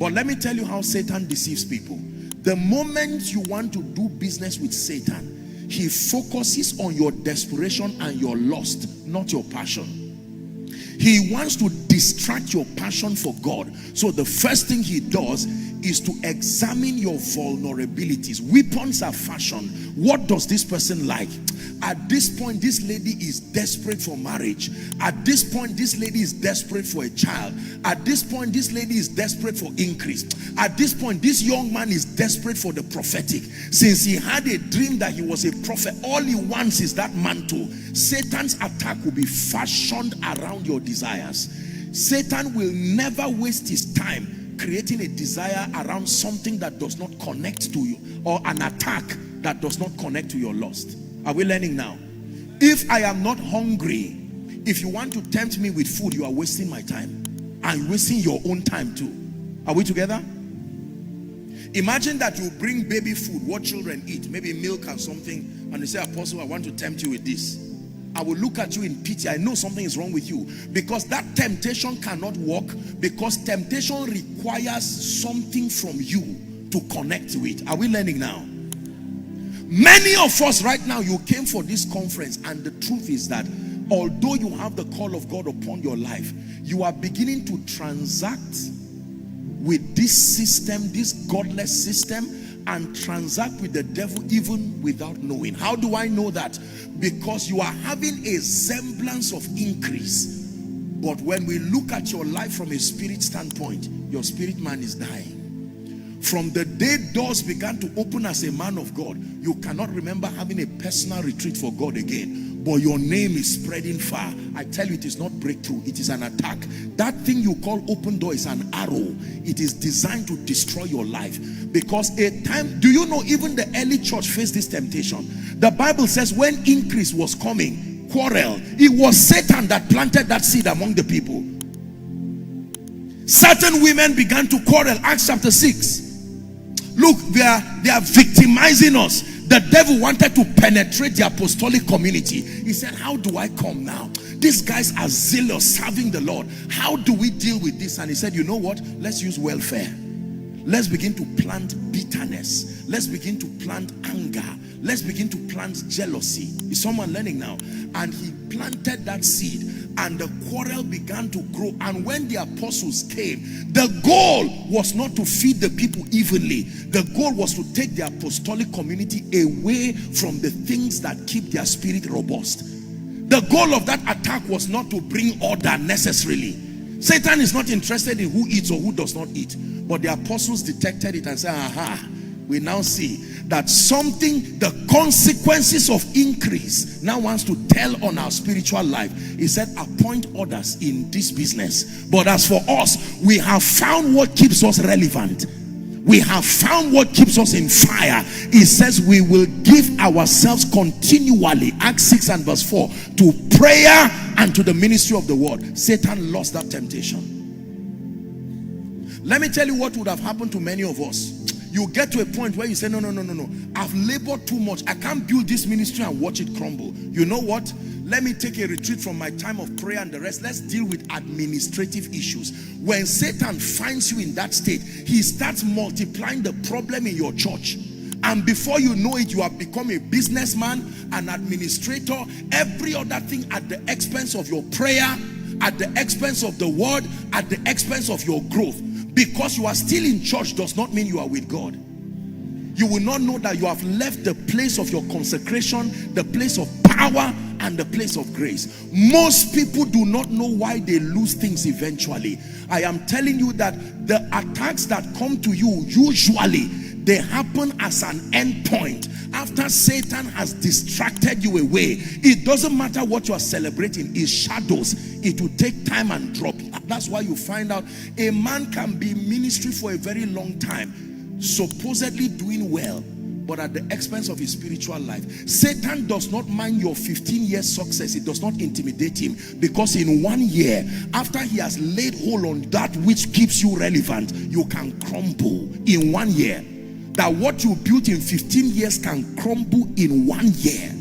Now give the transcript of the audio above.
But let me tell you how Satan deceives people. The moment you want to do business with Satan, he focuses on your desperation and your lust, not your passion. He wants to distract your passion for God. So the first thing he does is to examine your vulnerabilities. Weapons are fashioned. What does this person like? At this point, this lady is desperate for marriage. At this point, this lady is desperate for a child. At this point, this lady is desperate for increase. At this point, this young man is desperate for the prophetic. Since he had a dream that he was a prophet, all he wants is that mantle. Satan's attack will be fashioned around your desires. Satan will never waste his time creating a desire around something that does not connect to you, or an attack that does not connect to your lust. Are we learning now? If I am not hungry, if you want to tempt me with food, you are wasting my time and wasting your own time too. Are we together? Imagine that you bring baby food, what children eat, maybe milk and something, and you say, Apostle, I want to tempt you with this. I will look at you in pity. I know something is wrong with you, because that temptation cannot work, because temptation requires something from you to connect to it. Are we learning now? Many of us right now, you came for this conference, and the truth is that although you have the call of God upon your life, you are beginning to transact with this system, this godless system, and transact with the devil even without knowing. How do I know that? Because you are having a semblance of increase, but when we look at your life from a spirit standpoint, your spirit man is dying. From the day doors began to open as a man of God, you cannot remember having a personal retreat for God again, but your name is spreading far. I tell you, it is not breakthrough, it is an attack. That thing you call open door is an arrow. It is designed to destroy your life. Because a time, do you know, even the early church faced this temptation. The Bible says when increase was coming, quarrel. It was Satan that planted that seed among the people. Certain women began to quarrel. Acts chapter 6. Look, they are victimizing us. The devil wanted to penetrate the apostolic community. He said, how do I come now? These guys are zealous, serving the Lord. How do we deal with this? And he said, you know what? Let's use welfare. Let's begin to plant bitterness. Let's begin to plant anger. Let's begin to plant jealousy. Is someone learning now? And he planted that seed, and the quarrel began to grow. And when the apostles came, the goal was not to feed the people evenly. The goal was to take the apostolic community away from the things that keep their spirit robust. The goal of that attack was not to bring order necessarily. Satan is not interested in who eats or who does not eat. But the apostles detected it and said, aha, we now see that something, the consequences of increase, now wants to tell on our spiritual life. He said, appoint others in this business. But as for us, we have found what keeps us relevant. We have found what keeps us in fire. He says we will give ourselves continually, Acts 6 and verse 4, to prayer and to the ministry of the word. Satan lost that temptation. Let me tell you what would have happened to many of us. You get to a point where you say, no. I've labored too much. I can't build this ministry and watch it crumble. You know what? Let me take a retreat from my time of prayer and the rest. Let's deal with administrative issues. When Satan finds you in that state, he starts multiplying the problem in your church. And before you know it, you have become a businessman, an administrator, every other thing at the expense of your prayer, at the expense of the word, at the expense of your growth. Because you are still in church does not mean you are with God. You will not know that you have left the place of your consecration, the place of power, and the place of grace. Most people do not know why they lose things eventually. I am telling you that the attacks that come to you, usually they happen as an end point. After Satan has distracted you away, it doesn't matter what you are celebrating, it's shadows. It will take time and drop. That's why you find out a man can be in ministry for a very long time, supposedly doing well, but at the expense of his spiritual life. Satan does not mind your 15 years success. It does not intimidate him, because in 1 year, after he has laid hold on that which keeps you relevant, you can crumble in 1 year. That what you built in 15 years can crumble in 1 year.